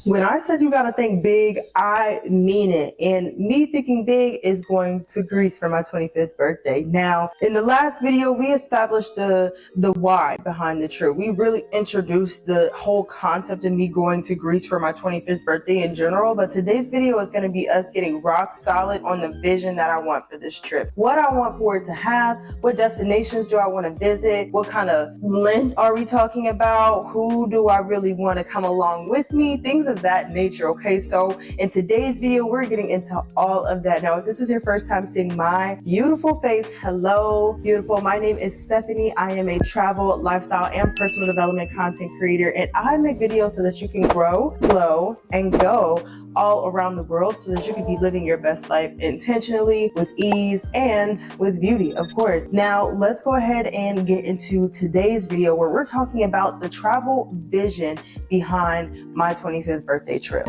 When I said you gotta think big, I mean it. And me thinking big is going to Greece for my 25th birthday. Now, in the last video, we established the why behind the trip. We really introduced the whole concept of me going to Greece for my 25th birthday in general. But today's video is gonna be us getting rock solid on the vision that I want for this trip. What I want for it to have, what destinations do I wanna visit, what kind of length are we talking about, who do I really wanna come along with me, things of that nature. Okay, so in today's video we're getting into all of that. Now if this is your first time seeing my beautiful face, hello beautiful, my name is Stephanie. I am a travel, lifestyle, and personal development content creator, and I make videos so that you can grow, glow, and go all around the world so that you can be living your best life intentionally, with ease, and with beauty, of course. Now let's go ahead and get into today's video where we're talking about the travel vision behind my 25th birthday trip.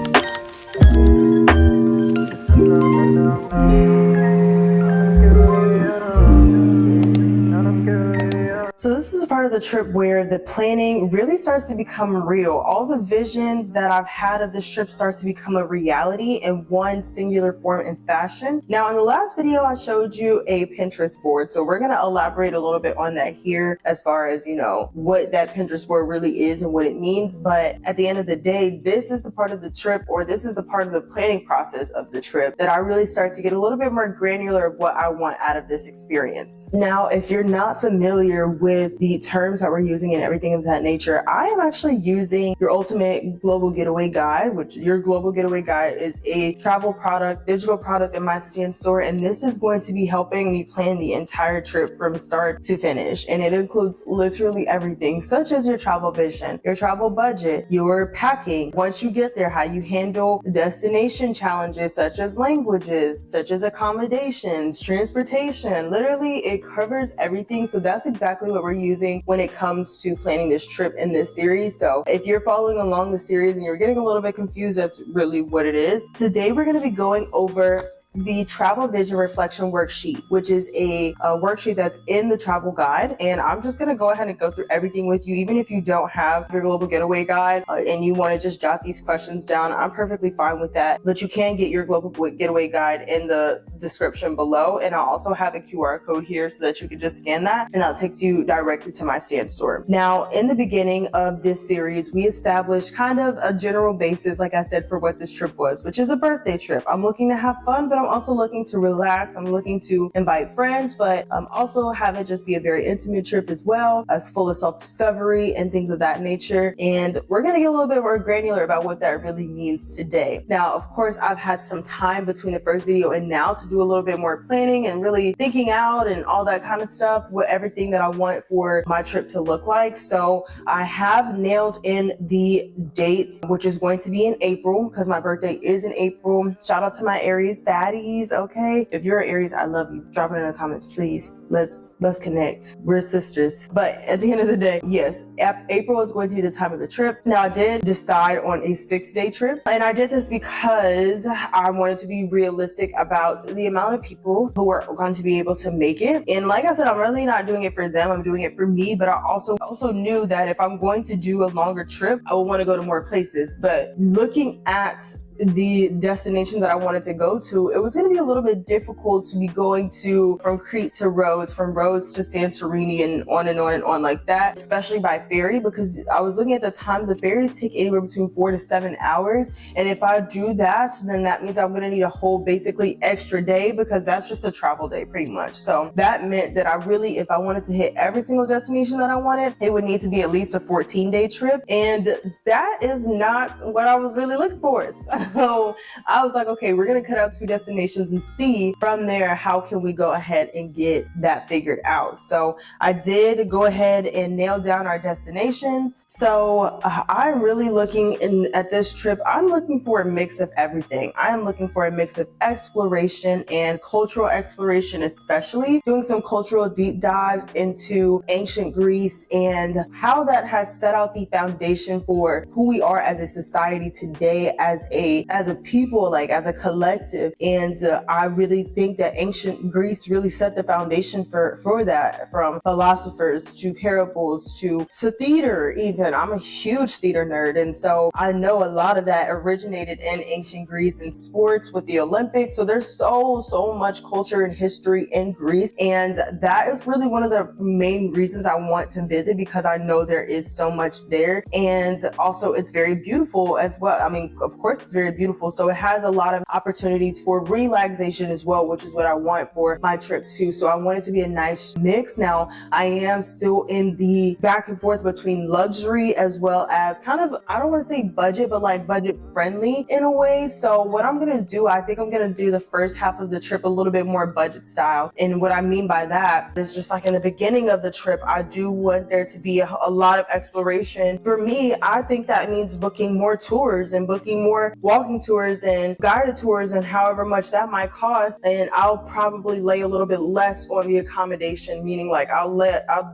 So this is a part of the trip where the planning really starts to become real. All the visions that I've had of this trip starts to become a reality in one singular form and fashion. Now in the last video, I showed you a Pinterest board. So we're gonna elaborate a little bit on that here as far as, you know, what that Pinterest board really is and what it means. But at the end of the day, this is the part of the trip, or this is the part of the planning process of the trip that I really start to get a little bit more granular of what I want out of this experience. Now, if you're not familiar with the terms that we're using and everything of that nature, I am actually using your ultimate global getaway guide, which your global getaway guide is a travel product, digital product in my Stan store. And this is going to be helping me plan the entire trip from start to finish. And it includes literally everything, such as your travel vision, your travel budget, your packing, once you get there, how you handle destination challenges, such as languages, such as accommodations, transportation. Literally, it covers everything. So that's exactly what we're using when it comes to planning this trip in this series. So if you're following along the series and you're getting a little bit confused, that's really what it is. Today, we're going to be going over the Travel Vision Reflection Worksheet, which is a worksheet that's in the travel guide. And I'm just going to go ahead and go through everything with you. Even if you don't have your global getaway guide and you want to just jot these questions down, I'm perfectly fine with that. But you can get your global getaway guide in the description below. And I'll also have a QR code here so that you can just scan that and that takes you directly to my Stan store. Now, in the beginning of this series, we established kind of a general basis, like I said, for what this trip was, which is a birthday trip. I'm looking to have fun, but I'm also looking to relax. I'm looking to invite friends, but also have it just be a very intimate trip as well, as full of self-discovery and things of that nature. And we're going to get a little bit more granular about what that really means today. Now, of course, I've had some time between the first video and now to do a little bit more planning and really thinking out and all that kind of stuff with everything that I want for my trip to look like. So I have nailed in the dates, which is going to be in April because my birthday is in April. Shout out to my Aries baddies. Okay, if you're an Aries, I love you. Drop it in the comments, please. Let's connect. We're sisters. But at the end of the day, yes, April is going to be the time of the trip. Now, I did decide on a 6-day trip, and I did this because I wanted to be realistic about the amount of people who are going to be able to make it. And like I said, I'm really not doing it for them. I'm doing it for me. But I also knew that if I'm going to do a longer trip, I would want to go to more places. But looking at the destinations that I wanted to go to, it was going to be a little bit difficult to be going to from Crete to Rhodes, from Rhodes to Santorini, and on and on and on like that, especially by ferry, because I was looking at the times the ferries take anywhere between 4 to 7 hours. And if I do that, then that means I'm going to need a whole basically extra day, because that's just a travel day pretty much. So that meant that I really, if I wanted to hit every single destination that I wanted, it would need to be at least a 14-day trip. And that is not what I was really looking for. So I was like, okay, we're going to cut out 2 destinations and see from there how can we go ahead and get that figured out. So I did go ahead and nail down our destinations. So I'm really looking at this trip. I'm looking for a mix of everything. I'm looking for a mix of exploration and cultural exploration, especially doing some cultural deep dives into ancient Greece and how that has set out the foundation for who we are as a society today, as a as a people, like as a collective. And I really think that ancient Greece really set the foundation for that, from philosophers to parables to theater even. I'm a huge theater nerd, and so I know a lot of that originated in ancient Greece and sports with the Olympics. So there's so much culture and history in Greece, and that is really one of the main reasons I want to visit, because I know there is so much there. And also it's very beautiful as well. I mean, of course it's very beautiful, so it has a lot of opportunities for relaxation as well, which is what I want for my trip too. So I want it to be a nice mix. Now, I am still in the back and forth between luxury as well as kind of, I don't want to say budget, but like budget friendly in a way. So what I'm going to do, I think I'm going to do the first half of the trip a little bit more budget style. And what I mean by that is just like in the beginning of the trip, I do want there to be a lot of exploration. For me, I think that means booking more tours and booking more walking tours and guided tours, and however much that might cost. And I'll probably lay a little bit less on the accommodation, meaning like I'll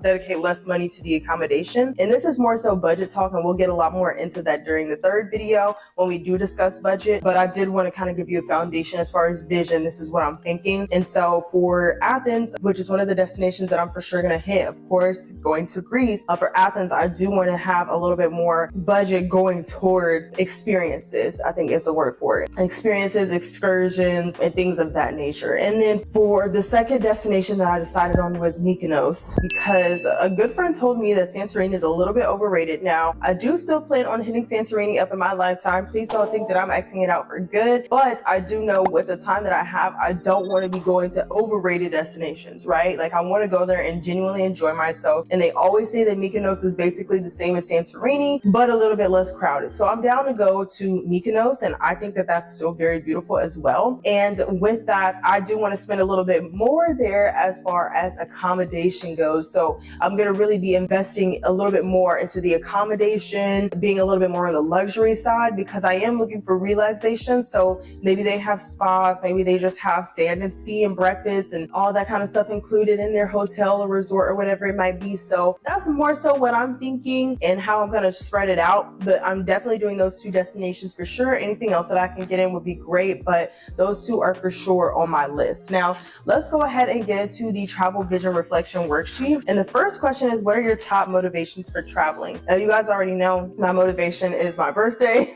dedicate less money to the accommodation. And this is more so budget talk, and we'll get a lot more into that during the third video when we do discuss budget. But I did want to kind of give you a foundation as far as vision. This is what I'm thinking. And so for Athens, which is one of the destinations that I'm for sure going to hit, of course, going to Greece, for Athens, I do want to have a little bit more budget going towards experiences. I think is the word for it. Experiences, excursions, and things of that nature. And then for the second destination that I decided on was Mykonos, because a good friend told me that Santorini is a little bit overrated. Now, I do still plan on hitting Santorini up in my lifetime. Please don't think that I'm Xing it out for good, but I do know with the time that I have, I don't want to be going to overrated destinations, right? Like I want to go there and genuinely enjoy myself. And they always say that Mykonos is basically the same as Santorini, but a little bit less crowded. So I'm down to go to Mykonos, and I think that that's still very beautiful as well. And with that, I do want to spend a little bit more there as far as accommodation goes. So I'm going to really be investing a little bit more into the accommodation, being a little bit more on the luxury side, because I am looking for relaxation. So maybe they have spas, maybe they just have sand and sea and breakfast and all that kind of stuff included in their hotel or resort or whatever it might be. So that's more so what I'm thinking and how I'm going to spread it out. But I'm definitely doing those two destinations for sure. Anything else that I can get in would be great, but those two are for sure on my list. Now, let's go ahead and get into the Travel Vision Reflection Worksheet. And the first question is, what are your top motivations for traveling? Now, you guys already know my motivation is my birthday.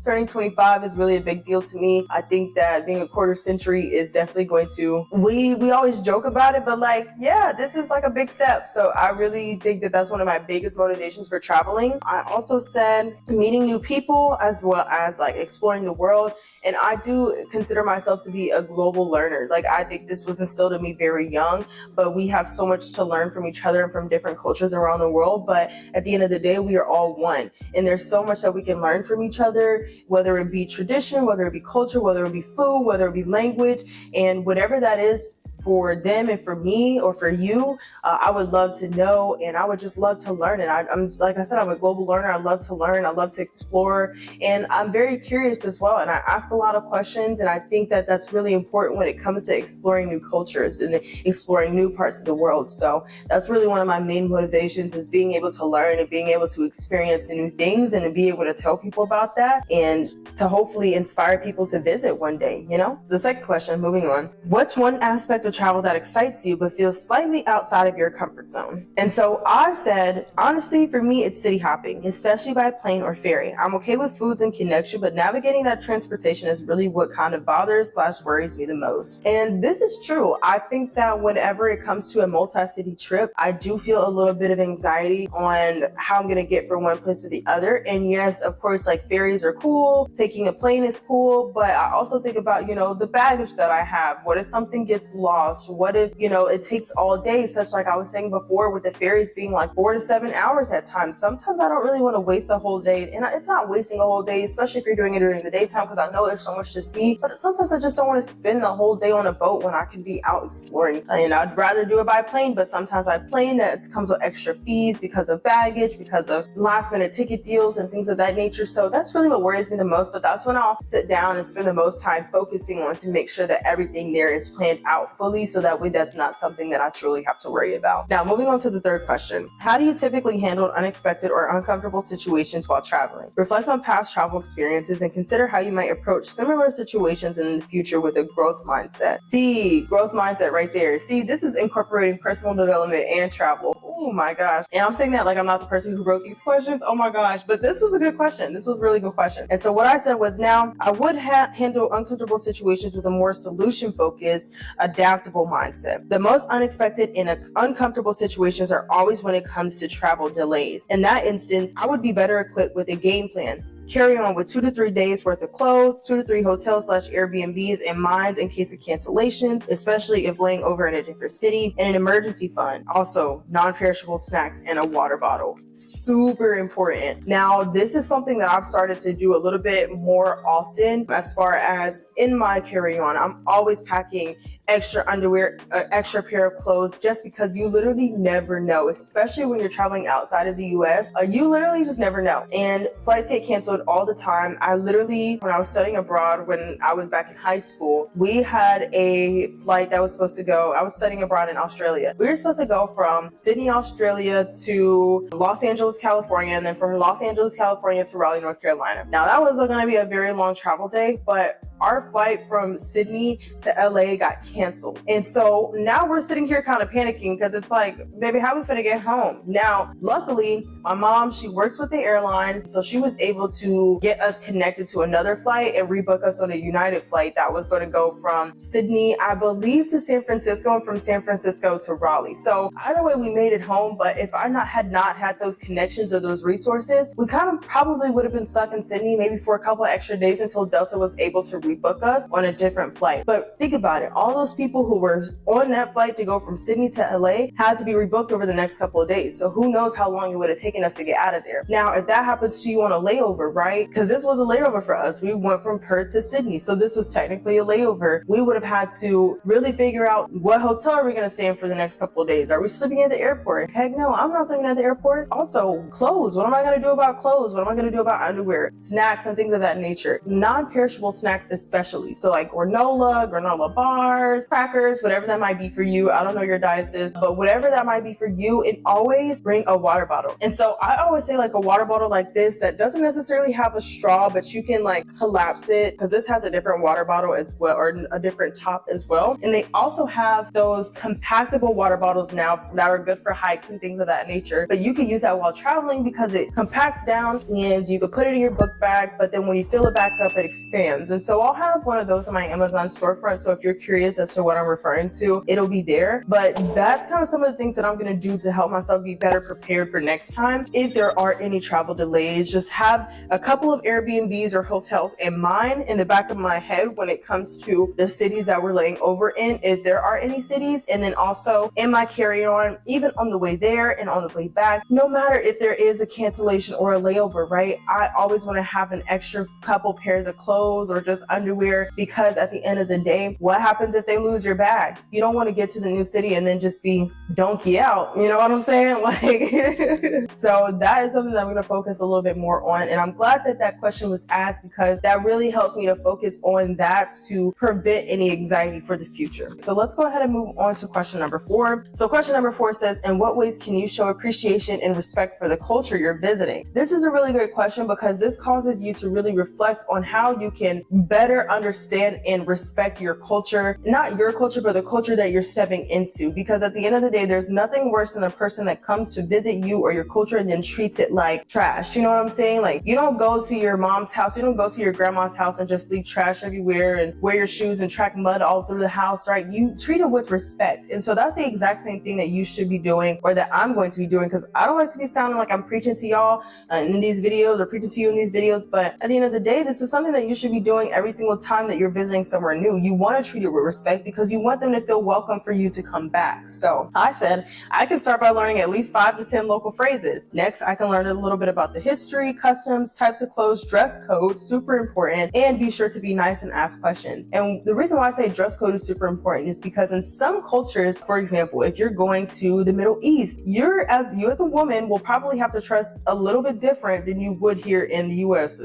Turning 25 is really a big deal to me. I think that being a quarter century is definitely going to, we always joke about it, but like, yeah, this is like a big step. So I really think that that's one of my biggest motivations for traveling. I also said meeting new people as well as like exploring the world. And I do consider myself to be a global learner. Like I think this was instilled in me very young, but we have so much to learn from each other and from different cultures around the world. But at the end of the day, we are all one. And there's so much that we can learn from each other, whether it be tradition, whether it be culture, whether it be food, whether it be language, and whatever that is for them and for me or for you, I would love to know, and I would just love to learn. And I'm like I said, I'm a global learner. I love to learn. I love to explore, and I'm very curious as well. And I ask a lot of questions, and I think that that's really important when it comes to exploring new cultures and exploring new parts of the world. So that's really one of my main motivations, is being able to learn and being able to experience new things and to be able to tell people about that and to hopefully inspire people to visit one day, you know? The second question, moving on. What's one aspect of travel that excites you but feels slightly outside of your comfort zone? And so I said, honestly, for me, it's city hopping, especially by plane or ferry. I'm okay with foods and connection, but navigating that transportation is really what kind of bothers/worries me the most. And this is true. I think that whenever it comes to a multi-city trip, I do feel a little bit of anxiety on how I'm going to get from one place to the other. And yes, of course, like ferries are cool, taking a plane is cool, but I also think about, you know, the baggage that I have. What if something gets lost? What if, you know, it takes all day, such like I was saying before with the ferries being like 4 to 7 hours at times. Sometimes I don't really want to waste a whole day, and it's not wasting a whole day, especially if you're doing it during the daytime, because I know there's so much to see, but sometimes I just don't want to spend the whole day on a boat when I could be out exploring. And I'd rather do it by plane, but sometimes by plane that comes with extra fees because of baggage, because of last minute ticket deals and things of that nature. So that's really what worries me the most. but that's when I'll sit down and spend the most time focusing on to make sure that everything there is planned out fully, so that way that's not something that I truly have to worry about. Now, moving on to the third question. How do you typically handle unexpected or uncomfortable situations while traveling? Reflect on past travel experiences and consider how you might approach similar situations in the future with a growth mindset. See, growth mindset right there. See, this is incorporating personal development and travel. Oh my gosh. And I'm saying that like I'm not the person who wrote these questions. Oh my gosh. But this was a good question. This was a really good question. And so what I said was, now I would handle uncomfortable situations with a more solution-focused, adaptable mindset. The most unexpected and uncomfortable situations are always when it comes to travel delays. In that instance, I would be better equipped with a game plan. Carry on with 2 to 3 days worth of clothes, 2 to 3 hotels / Airbnbs in mind in case of cancellations, especially if laying over in a different city, and an emergency fund. Also, non-perishable snacks and a water bottle. Super important. Now, this is something that I've started to do a little bit more often as far as in my carry-on. I'm always packing extra underwear, extra pair of clothes, just because you literally never know, especially when you're traveling outside of the US. You literally just never know. And flights get canceled all the time. I literally, when I was studying abroad, when I was back in high school, we had a flight that was supposed to go, I was studying abroad in Australia. We were supposed to go from Sydney, Australia to Los Angeles, California, and then from Los Angeles, California to Raleigh, North Carolina. Now that was going to be a very long travel day, but our flight from Sydney to LA got canceled. And so now we're sitting here kind of panicking because it's like, baby, how we finna get home? Now, luckily, my mom, she works with the airline, so she was able to get us connected to another flight and rebook us on a United flight that was going to go from Sydney, I believe, to San Francisco, and from San Francisco to Raleigh. So either way, we made it home. But if I had not had those connections or those resources, we kind of probably would have been stuck in Sydney maybe for a couple of extra days until Delta was able to rebook us on a different flight. But think about it. All those people who were on that flight to go from Sydney to LA had to be rebooked over the next couple of days. So who knows how long it would have taken us to get out of there. Now, if that happens to you on a layover, right? Because this was a layover for us. We went from Perth to Sydney. So this was technically a layover. We would have had to really figure out what hotel are we going to stay in for the next couple of days. Are we sleeping at the airport? Heck no, I'm not sleeping at the airport. Also, clothes. What am I going to do about clothes? What am I going to do about underwear, snacks, and things of that nature? Non-perishable snacks especially. So like granola bars, crackers, whatever that might be for you. I don't know your diet is, but whatever that might be for you, and always bring a water bottle. And so I always say like a water bottle like this that doesn't necessarily have a straw, but you can like collapse it, because this has a different water bottle as well, or a different top as well. And they also have those compactable water bottles now that are good for hikes and things of that nature. But you can use that while traveling because it compacts down and you can put it in your book bag, but then when you fill it back up, it expands. And so I'll have one of those in my Amazon storefront. So if you're curious as to what I'm referring to, it'll be there. But that's kind of some of the things that I'm going to do to help myself be better prepared for next time. If there are any travel delays, just have a couple of Airbnbs or hotels in mind in the back of my head when it comes to the cities that we're laying over in, if there are any cities. And then also in my carry-on, even on the way there and on the way back, no matter if there is a cancellation or a layover, right? I always want to have an extra couple pairs of clothes or just underwear, because at the end of the day, what happens if they lose your bag? You don't want to get to the new city and then just be donkey out. You know what I'm saying? Like, so that is something that I'm going to focus a little bit more on. And I'm glad that that question was asked, because that really helps me to focus on that to prevent any anxiety for the future. So let's go ahead and move on to question number 4. So question number 4 says, in what ways can you show appreciation and respect for the culture you're visiting? This is a really great question, because this causes you to really reflect on how you can better understand and respect your culture, not your culture, but the culture that you're stepping into. Because at the end of the day, there's nothing worse than a person that comes to visit you or your culture and then treats it like trash. You know what I'm saying? Like, you don't go to your mom's house, you don't go to your grandma's house and just leave trash everywhere and wear your shoes and track mud all through the house, right? You treat it with respect. And so that's the exact same thing that you should be doing, or that I'm going to be doing, because I don't like to be sounding like I'm preaching to y'all in these videos or preaching to you in these videos. But at the end of the day, this is something that you should be doing every single time that you're visiting somewhere new. You want to treat it with respect because you want them to feel welcome for you to come back. So I said I can start by learning at least 5 to 10 local phrases. Next, I can learn a little bit about the history, customs, types of clothes, dress code, super important, and be sure to be nice and ask questions. And the reason why I say dress code is super important is because in some cultures, for example, if you're going to the Middle East, you as a woman will probably have to dress a little bit different than you would here in the US.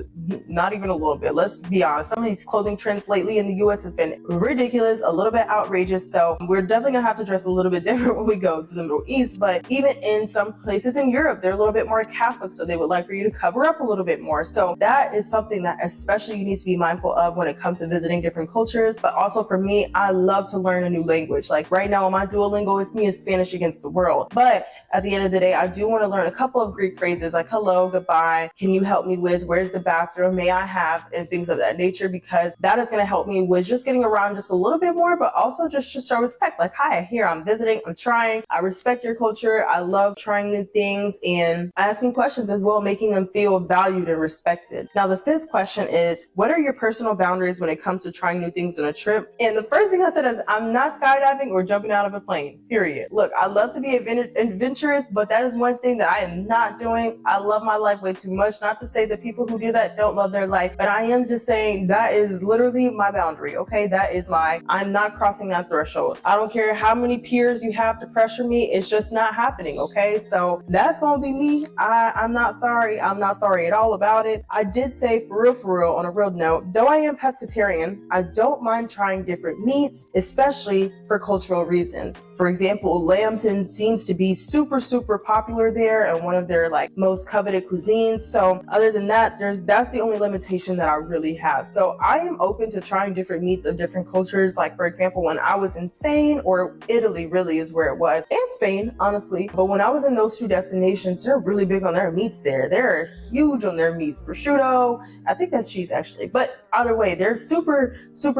Not even a little bit. Let's be honest. Some of these clothing trends lately in the US has been ridiculous, a little bit outrageous. So we're definitely gonna have to dress a little bit different when we go to the Middle East. But even in some places in Europe, they're a little bit more Catholic, so they would like for you to cover up a little bit more. So that is something that especially you need to be mindful of when it comes to visiting different cultures. But also for me, I love to learn a new language. Like right now on my Duolingo, it's me and Spanish against the world. But at the end of the day, I do want to learn a couple of Greek phrases like hello, goodbye, can you help me with, where's the bathroom, may I have, and things of that nature, because that is going to help me with just getting around just a little bit more, but also just to show respect. Like, hi, here, I'm visiting, I'm trying, I respect your culture, I love trying new things, and asking questions as well, making them feel valued and respected. Now, the fifth question is, what are your personal boundaries when it comes to trying new things on a trip? And the first thing I said is, I'm not skydiving or jumping out of a plane, period. Look, I love to be adventurous, but that is one thing that I am not doing. I love my life way too much. Not to say that people who do that don't love their life, but I am just saying that is literally my boundary, okay? That is I'm not crossing that threshold. I don't care how many peers you have to pressure me, it's just not happening, okay? So that's gonna be me. I'm not sorry. I'm not sorry at all about it. I did say for real, on a real note, though I am pescatarian, I don't mind trying different meats, especially for cultural reasons. For example, lambton seems to be super popular there and one of their like most coveted cuisines. So other than that, that's the only limitation that I really have. So I am open to trying different meats of different cultures. Like for example, when I was in Spain, or Italy really is where it was, and Spain, honestly. But when I was in those two destinations, they're really big on their meats there. They're huge on their meats. Prosciutto, I think that's cheese actually. But either way, they're super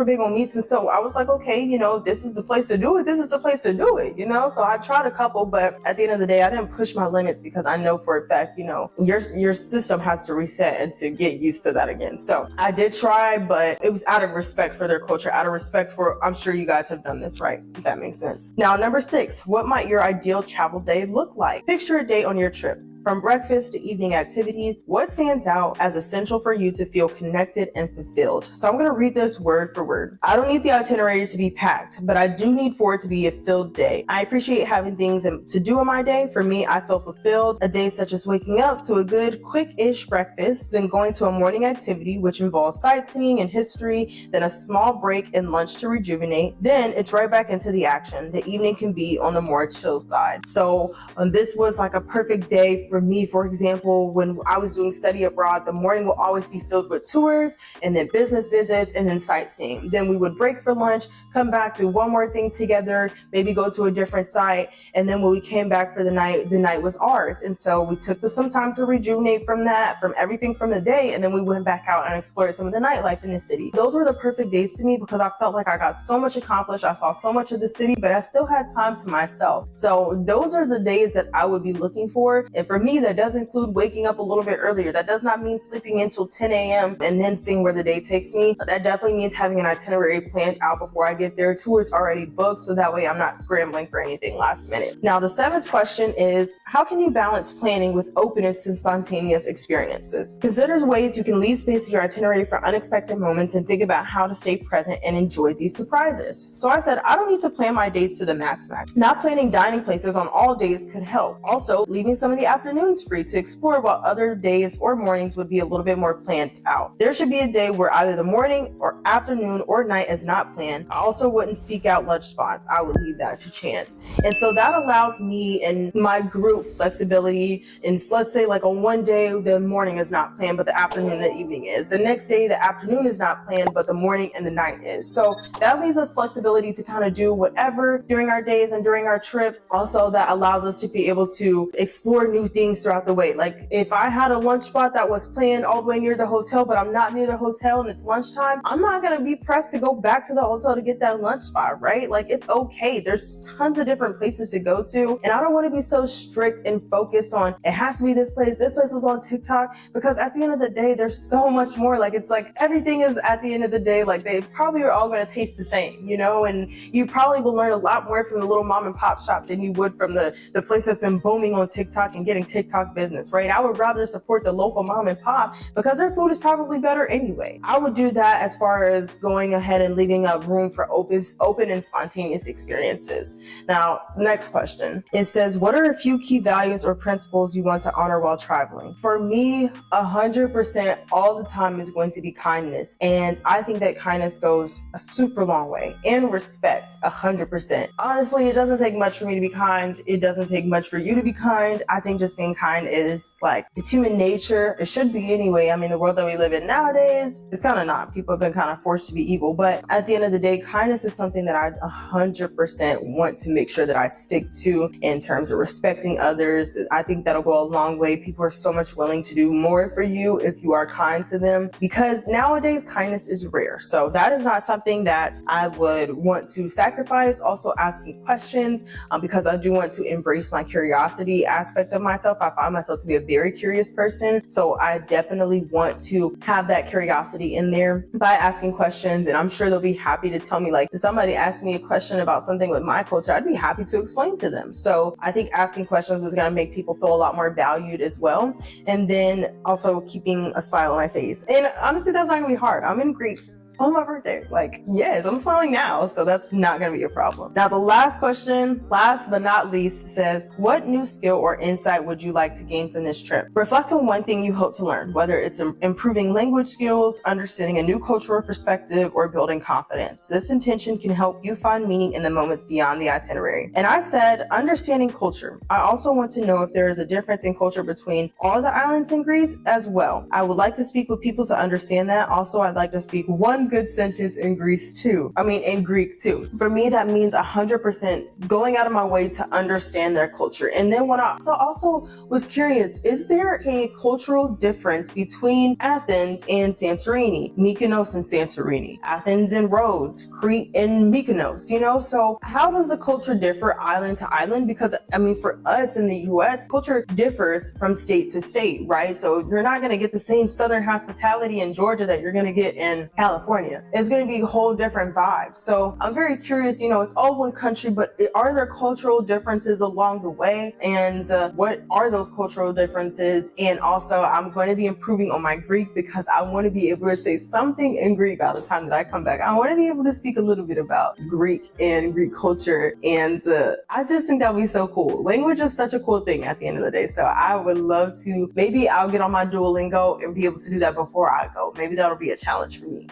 big on meats. And so I was like, okay, this is the place to do it. This is the place to do it, So I tried a couple, but at the end of the day, I didn't push my limits because I know for a fact, your system has to reset and to get used to that again. So I did try, but it was out of respect for their culture, out of respect for, I'm sure you guys have done this, right? If that makes sense. Now, number 6, what might your ideal travel day look like? Picture a day on your trip. From breakfast to evening activities, what stands out as essential for you to feel connected and fulfilled? So I'm going to read this word for word. I don't need the itinerary to be packed, but I do need for it to be a filled day. I appreciate having things to do in my day. For me, I feel fulfilled. A day such as waking up to a good, quick-ish breakfast, then going to a morning activity, which involves sightseeing and history, then a small break and lunch to rejuvenate. Then it's right back into the action. The evening can be on the more chill side. So this was like a perfect day for me. For example, when I was doing study abroad, the morning will always be filled with tours and then business visits and then sightseeing. Then we would break for lunch, come back, do one more thing together, maybe go to a different site. And then when we came back for the night was ours. And so we took some time to rejuvenate from that, from everything from the day. And then we went back out and explored some of the nightlife in the city. Those were the perfect days to me because I felt like I got so much accomplished. I saw so much of the city, but I still had time to myself. So those are the days that I would be looking for. And for me, that does include waking up a little bit earlier. That does not mean sleeping until 10 a.m. and then seeing where the day takes me. That definitely means having an itinerary planned out before I get there. Tours already booked, so that way I'm not scrambling for anything last minute. Now, the 7th question is, how can you balance planning with openness to spontaneous experiences? Consider ways you can leave space in your itinerary for unexpected moments and think about how to stay present and enjoy these surprises. So I said, I don't need to plan my days to the max. Not planning dining places on all days could help. Also, leaving some of the afternoons free to explore, while other days or mornings would be a little bit more planned out. There should be a day where either the morning or afternoon or night is not planned. I also wouldn't seek out lunch spots. I would leave that to chance. And so that allows me and my group flexibility. And let's say like on one day, the morning is not planned, but the afternoon and the evening is. The next day, the afternoon is not planned, but the morning and the night is. So that leaves us flexibility to kind of do whatever during our days and during our trips. Also, that allows us to be able to explore new things things throughout the way. Like if I had a lunch spot that was planned all the way near the hotel, but I'm not near the hotel and it's lunchtime, I'm not going to be pressed to go back to the hotel to get that lunch spot, right? Like it's okay. There's tons of different places to go to. And I don't want to be so strict and focused on it has to be this place. This place was on TikTok, because at the end of the day, there's so much more. Like it's like everything is at the end of the day, like they probably are all going to taste the same, you know, and you probably will learn a lot more from the little mom and pop shop than you would from the place that's been booming on TikTok and getting TikTok business, right? I would rather support the local mom and pop because their food is probably better anyway. I would do that as far as going ahead and leaving up room for open and spontaneous experiences. Now, next question. It says, what are a few key values or principles you want to honor while traveling? For me, 100% all the time is going to be kindness. And I think that kindness goes a super long way. And respect, 100%. Honestly, it doesn't take much for me to be kind. It doesn't take much for you to be kind. I think just being kind is like, it's human nature. It should be anyway. I mean, the world that we live in nowadays is kind of not. People have been kind of forced to be evil. But at the end of the day, kindness is something that I 100% want to make sure that I stick to in terms of respecting others. I think that'll go a long way. People are so much willing to do more for you if you are kind to them, because nowadays kindness is rare. So that is not something that I would want to sacrifice. Also asking questions, because I do want to embrace my curiosity aspect of myself. I find myself to be a very curious person. So I definitely want to have that curiosity in there by asking questions. And I'm sure they'll be happy to tell me, like, if somebody asks me a question about something with my culture, I'd be happy to explain to them. So I think asking questions is going to make people feel a lot more valued as well. And then also keeping a smile on my face. And honestly, that's not going to be hard. I'm in Greece on my birthday. Like, yes, I'm smiling now, so that's not going to be a problem. Now, the last question, last but not least, says, what new skill or insight would you like to gain from this trip? Reflect on one thing you hope to learn, whether it's improving language skills, understanding a new cultural perspective, or building confidence. This intention can help you find meaning in the moments beyond the itinerary. And I said, understanding culture. I also want to know if there is a difference in culture between all the islands in Greece as well. I would like to speak with people to understand that. Also, I'd like to speak one good sentence in Greece too. I mean, in Greek too. For me, that means 100% going out of my way to understand their culture. And then when I also was curious, is there a cultural difference between Athens and Santorini, Mykonos and Santorini, Athens and Rhodes, Crete and Mykonos, you know? So how does the culture differ island to island? Because I mean, for us in the US, culture differs from state to state, right? So you're not going to get the same Southern hospitality in Georgia that you're going to get in California. It's going to be a whole different vibe. So I'm very curious, you know, it's all one country, but are there cultural differences along the way? And what are those cultural differences? And also, I'm going to be improving on my Greek because I want to be able to say something in Greek by the time that I come back. I want to be able to speak a little bit about Greek and Greek culture. And I just think that would be so cool. Language is such a cool thing at the end of the day. So I would love to, maybe I'll get on my Duolingo and be able to do that before I go. Maybe that'll be a challenge for me.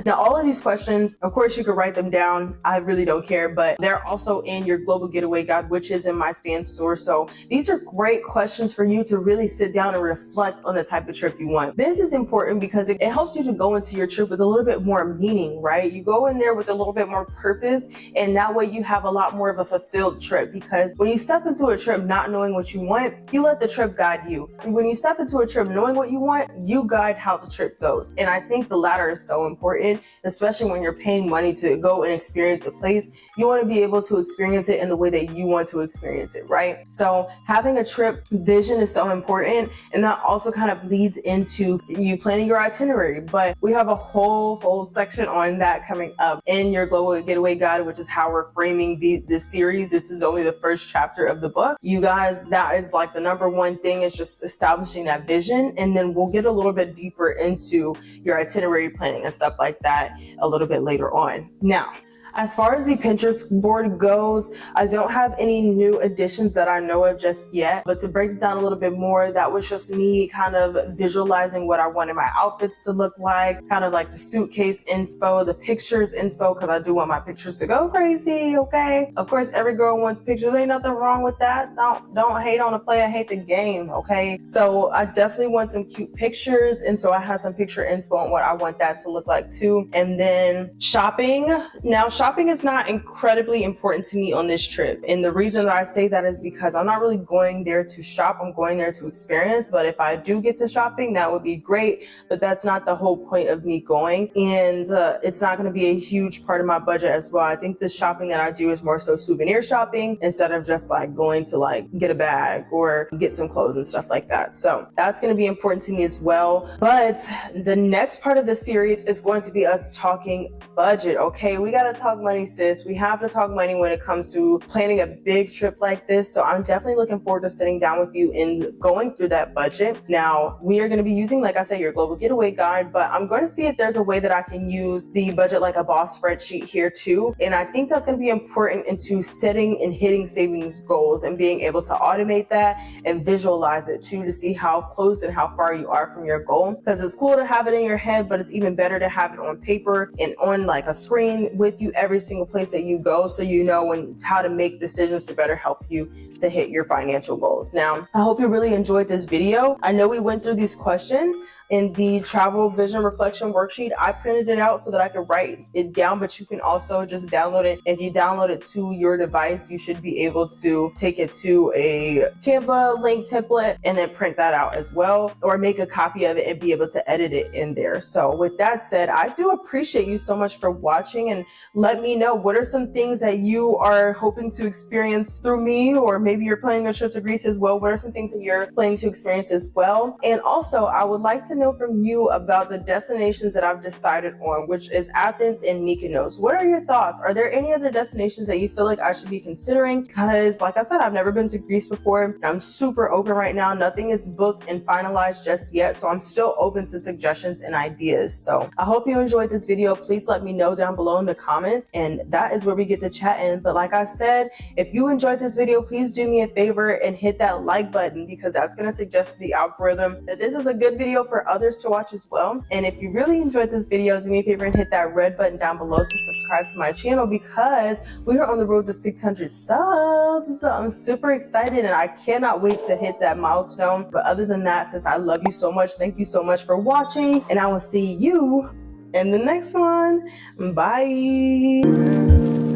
Now, all of these questions, of course, you could write them down. I really don't care, but they're also in your Global Getaway Guide, which is in my stand store. So these are great questions for you to really sit down and reflect on the type of trip you want. This is important because it helps you to go into your trip with a little bit more meaning, right? You go in there with a little bit more purpose, and that way you have a lot more of a fulfilled trip, because when you step into a trip not knowing what you want, you let the trip guide you. And when you step into a trip knowing what you want, you guide how the trip goes. And I think the latter is so important, especially when you're paying money to go and experience a place. You want to be able to experience it in the way that you want to experience it, right? So having a trip vision is so important, and that also kind of leads into you planning your itinerary. But we have a whole section on that coming up in your Global Getaway Guide, which is how we're framing this series. This is only the first chapter of the book. You guys, that is like the number one thing, is just establishing that vision, and then we'll get a little bit deeper into your itinerary planning and stuff like that a little bit later on. Now, as far as the Pinterest board goes, I don't have any new additions that I know of just yet, but to break it down a little bit more, that was just me kind of visualizing what I wanted my outfits to look like, kind of like the suitcase inspo, the pictures inspo, because I do want my pictures to go crazy, okay? Of course, every girl wants pictures. Ain't nothing wrong with that. Don't hate on the player, hate the game, okay? So I definitely want some cute pictures, and so I have some picture inspo on what I want that to look like too. And then shopping. Now, shopping is not incredibly important to me on this trip. And the reason that I say that is because I'm not really going there to shop. I'm going there to experience. But if I do get to shopping, that would be great. But that's not the whole point of me going. And it's not going to be a huge part of my budget as well. I think the shopping that I do is more so souvenir shopping instead of just like going to like get a bag or get some clothes and stuff like that. So that's going to be important to me as well. But the next part of the series is going to be us talking budget. Okay, we got to talk money, sis. We have to talk money when it comes to planning a big trip like this. So I'm definitely looking forward to sitting down with you and going through that budget. Now, we are going to be using, like I said, your global getaway guide, but I'm going to see if there's a way that I can use the budget like a boss spreadsheet here too. And I think that's going to be important into setting and hitting savings goals and being able to automate that and visualize it too to see how close and how far you are from your goal. Because it's cool to have it in your head, but it's even better to have it on paper and on like a screen with you every single place that you go, so you know how to make decisions to better help you to hit your financial goals. Now, I hope you really enjoyed this video. I know we went through these questions in the Travel Vision Reflection Worksheet. I printed it out so that I could write it down, but you can also just download it. If you download it to your device, you should be able to take it to a Canva link template and then print that out as well, or make a copy of it and be able to edit it in there. So with that said, I do appreciate you so much for watching, and let me know what are some things that you are hoping to experience through me, or maybe you're planning a trip to Greece as well. What are some things that you're planning to experience as well? And also, I would like to know from you about the destinations that I've decided on, which is Athens and Mykonos. What are your thoughts? Are there any other destinations that you feel like I should be considering? Because like I said, I've never been to Greece before. I'm super open right now. Nothing is booked and finalized just yet, so I'm still open to suggestions and ideas. So I hope you enjoyed this video. Please let me know down below in the comments, and that is where we get to chatting. But like I said, if you enjoyed this video, please do me a favor and hit that like button, because that's going to suggest to the algorithm that this is a good video for others to watch as well. And if you really enjoyed this video, do me a favor and hit that red button down below to subscribe to my channel, because we are on the road to 600 subs. I'm super excited and I cannot wait to hit that milestone. But other than that, sis, I love you so much. Thank you so much for watching, and I will see you in the next one. Bye.